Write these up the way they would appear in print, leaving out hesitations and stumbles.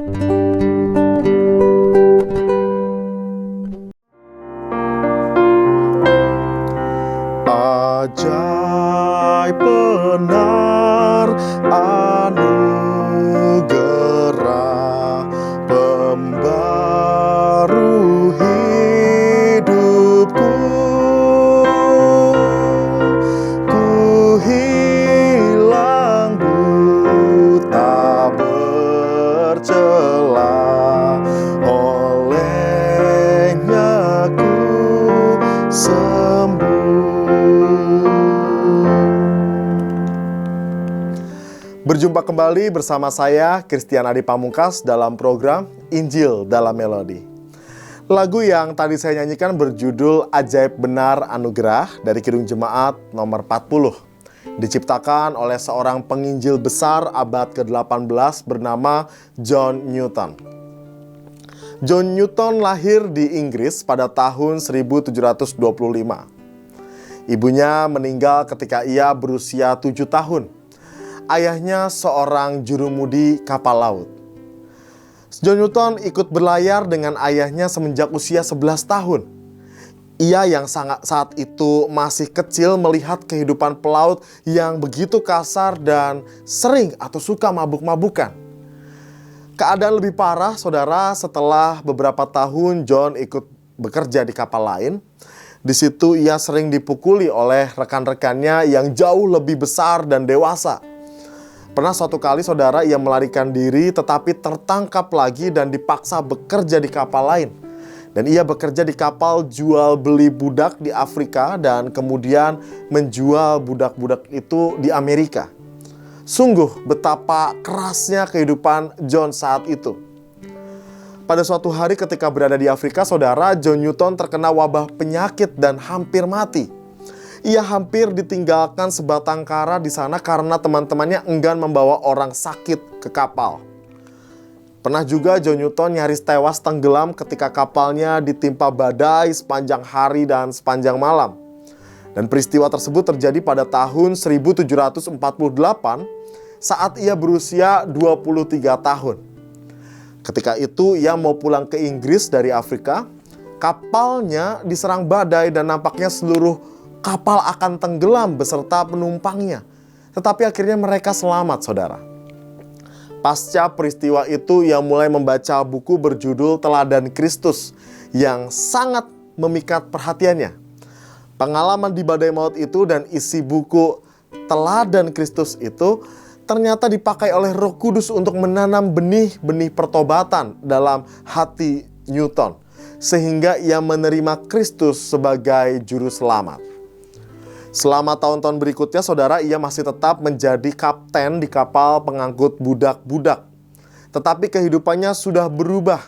Ajaib benar anugerah pembaru hidupku. Ku hilang buta bercela, olehnya ku sembuh. Berjumpa kembali bersama saya, Christian Adi Pamungkas, dalam program Injil dalam Melodi. Lagu yang tadi saya nyanyikan berjudul Ajaib Benar Anugerah dari Kidung Jemaat nomor 40. Diciptakan oleh seorang penginjil besar abad ke-18 bernama John Newton. John Newton lahir di Inggris pada tahun 1725. Ibunya meninggal ketika ia berusia 7 tahun. Ayahnya seorang jurumudi kapal laut. John Newton ikut berlayar dengan ayahnya semenjak usia 11 tahun. Ia yang saat itu masih kecil melihat kehidupan pelaut yang begitu kasar dan sering atau suka mabuk-mabukan. Keadaan lebih parah, saudara, setelah beberapa tahun John ikut bekerja di kapal lain. Di situ ia sering dipukuli oleh rekan-rekannya yang jauh lebih besar dan dewasa. Pernah suatu kali, saudara, ia melarikan diri tetapi tertangkap lagi dan dipaksa bekerja di kapal lain. Dan ia bekerja di kapal jual beli budak di Afrika dan kemudian menjual budak-budak itu di Amerika. Sungguh betapa kerasnya kehidupan John saat itu. Pada suatu hari ketika berada di Afrika, saudara, John Newton terkena wabah penyakit dan hampir mati. Ia hampir ditinggalkan sebatang kara di sana karena teman-temannya enggan membawa orang sakit ke kapal. Pernah juga John Newton nyaris tewas tenggelam ketika kapalnya ditimpa badai sepanjang hari dan sepanjang malam. Dan peristiwa tersebut terjadi pada tahun 1748 saat ia berusia 23 tahun. Ketika itu ia mau pulang ke Inggris dari Afrika. Kapalnya diserang badai dan nampaknya seluruh kapal akan tenggelam beserta penumpangnya. Tetapi akhirnya mereka selamat, saudara. Pasca peristiwa itu ia mulai membaca buku berjudul Teladan Kristus yang sangat memikat perhatiannya. Pengalaman di badai maut itu dan isi buku Teladan Kristus itu ternyata dipakai oleh Roh Kudus untuk menanam benih-benih pertobatan dalam hati Newton, sehingga ia menerima Kristus sebagai juru selamat. Selama tahun-tahun berikutnya, saudara, ia masih tetap menjadi kapten di kapal pengangkut budak-budak. Tetapi kehidupannya sudah berubah.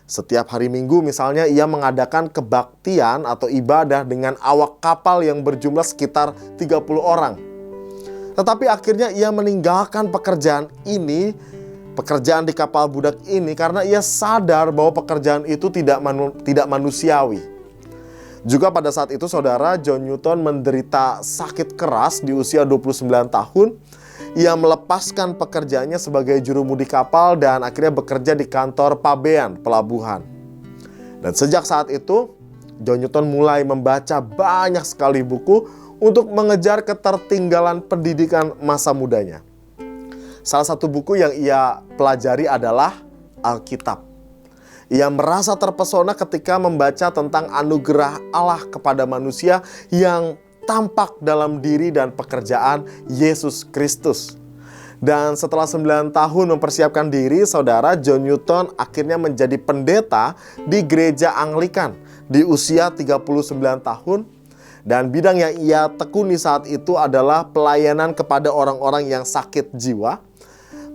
Setiap hari Minggu misalnya ia mengadakan kebaktian atau ibadah dengan awak kapal yang berjumlah sekitar 30 orang. Tetapi akhirnya ia meninggalkan pekerjaan di kapal budak ini karena ia sadar bahwa pekerjaan itu tidak manusiawi. Juga pada saat itu, saudara, John Newton menderita sakit keras di usia 29 tahun. Ia melepaskan pekerjaannya sebagai jurumudi kapal dan akhirnya bekerja di kantor pabean pelabuhan. Dan sejak saat itu, John Newton mulai membaca banyak sekali buku untuk mengejar ketertinggalan pendidikan masa mudanya. Salah satu buku yang ia pelajari adalah Alkitab. Ia merasa terpesona ketika membaca tentang anugerah Allah kepada manusia yang tampak dalam diri dan pekerjaan Yesus Kristus. Dan setelah 9 tahun mempersiapkan diri, saudara, John Newton akhirnya menjadi pendeta di gereja Anglikan di usia 39 tahun. Dan bidang yang ia tekuni saat itu adalah pelayanan kepada orang-orang yang sakit jiwa,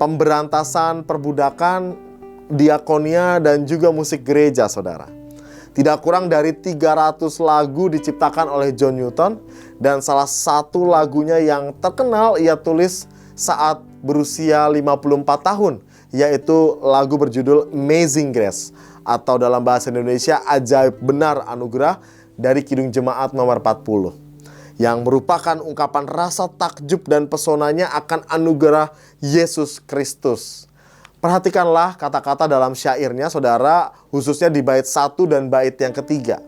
pemberantasan perbudakan, diakonia, dan juga musik gereja, saudara. Tidak kurang dari 300 lagu diciptakan oleh John Newton. Dan salah satu lagunya yang terkenal ia tulis saat berusia 54 tahun, yaitu lagu berjudul Amazing Grace, atau dalam bahasa Indonesia Ajaib Benar Anugerah dari Kidung Jemaat nomor 40, yang merupakan ungkapan rasa takjub dan pesonanya akan anugerah Yesus Kristus. Perhatikanlah kata-kata dalam syairnya saudara, khususnya di bait 1 dan bait yang ketiga.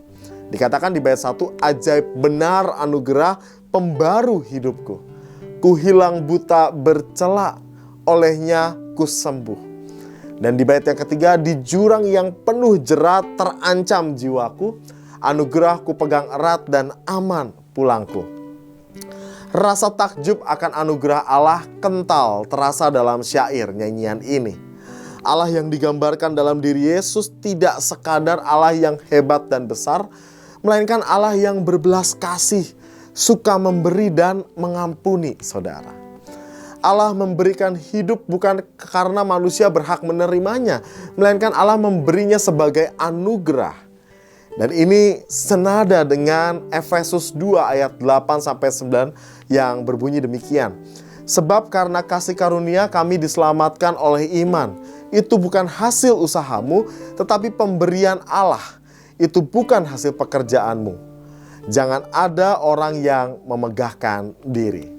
Dikatakan di bait 1, ajaib benar anugerah pembaru hidupku. Ku hilang buta bercela, olehnya ku sembuh. Dan di bait yang ketiga, di jurang yang penuh jerat terancam jiwaku, anugerah ku pegang erat dan aman pulangku. Rasa takjub akan anugerah Allah kental terasa dalam syair nyanyian ini. Allah yang digambarkan dalam diri Yesus tidak sekadar Allah yang hebat dan besar, melainkan Allah yang berbelas kasih, suka memberi dan mengampuni saudara. Allah memberikan hidup bukan karena manusia berhak menerimanya, melainkan Allah memberinya sebagai anugerah. Dan ini senada dengan Efesus 2 ayat 8-9 yang berbunyi demikian. Sebab karena kasih karunia kami diselamatkan oleh iman. Itu bukan hasil usahamu, tetapi pemberian Allah. Itu bukan hasil pekerjaanmu. Jangan ada orang yang memegahkan diri.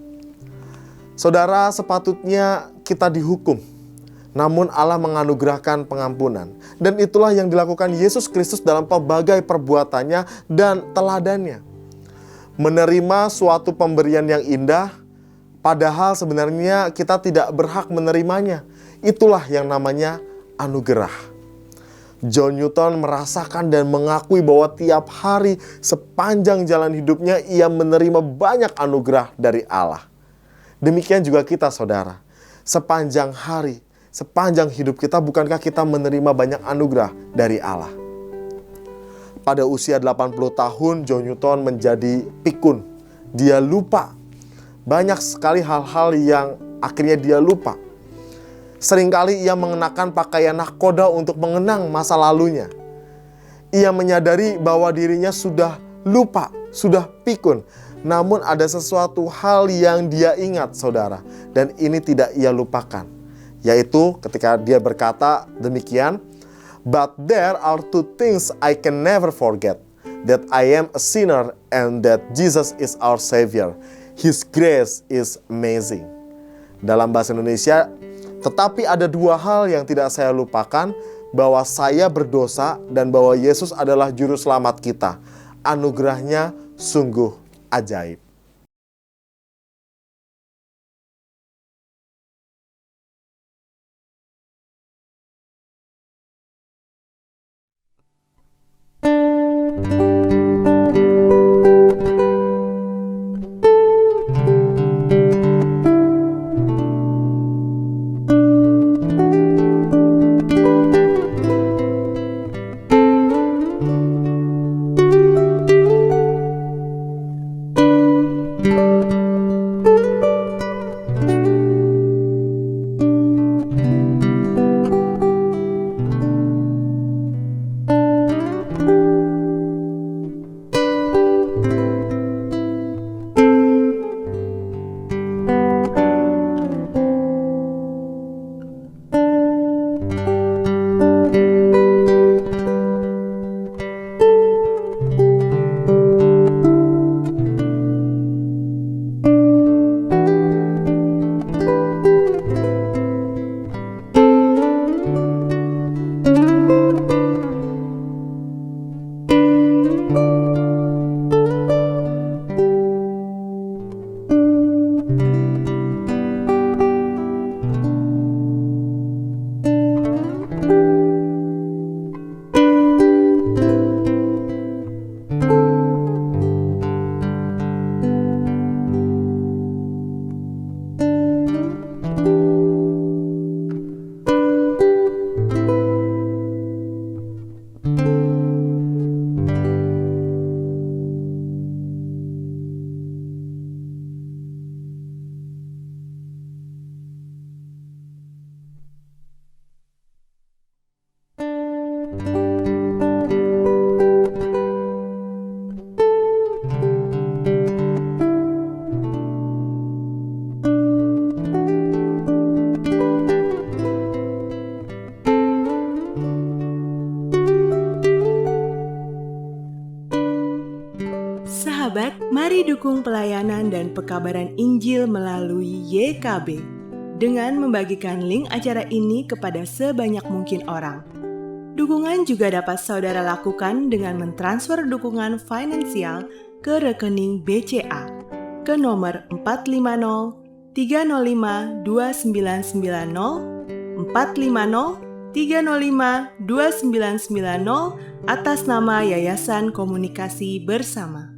Saudara, sepatutnya kita dihukum, namun Allah menganugerahkan pengampunan. Dan itulah yang dilakukan Yesus Kristus dalam pelbagai perbuatannya dan teladannya. Menerima suatu pemberian yang indah, padahal sebenarnya kita tidak berhak menerimanya. Itulah yang namanya anugerah. John Newton merasakan dan mengakui bahwa tiap hari sepanjang jalan hidupnya ia menerima banyak anugerah dari Allah. Demikian juga kita saudara. Sepanjang hari, sepanjang hidup kita, bukankah kita menerima banyak anugerah dari Allah? Pada usia 80 tahun John Newton menjadi pikun. Dia lupa. Banyak sekali hal-hal yang akhirnya dia lupa. Seringkali ia mengenakan pakaian nahkoda untuk mengenang masa lalunya. Ia menyadari bahwa dirinya sudah lupa, sudah pikun. Namun ada sesuatu hal yang dia ingat saudara, dan ini tidak ia lupakan. Yaitu ketika dia berkata demikian, "But there are two things I can never forget. That I am a sinner and that Jesus is our Savior. His grace is amazing." Dalam bahasa Indonesia, tetapi ada dua hal yang tidak saya lupakan, bahwa saya berdosa dan bahwa Yesus adalah juru selamat kita. Anugerahnya sungguh ajaib. Sahabat, mari dukung pelayanan dan pekabaran Injil melalui YKB. dengan membagikan link acara ini kepada sebanyak mungkin orang. Dukungan juga dapat saudara lakukan dengan mentransfer dukungan finansial ke rekening BCA ke nomor 450 305 2990 450 305 2990 atas nama Yayasan Komunikasi Bersama.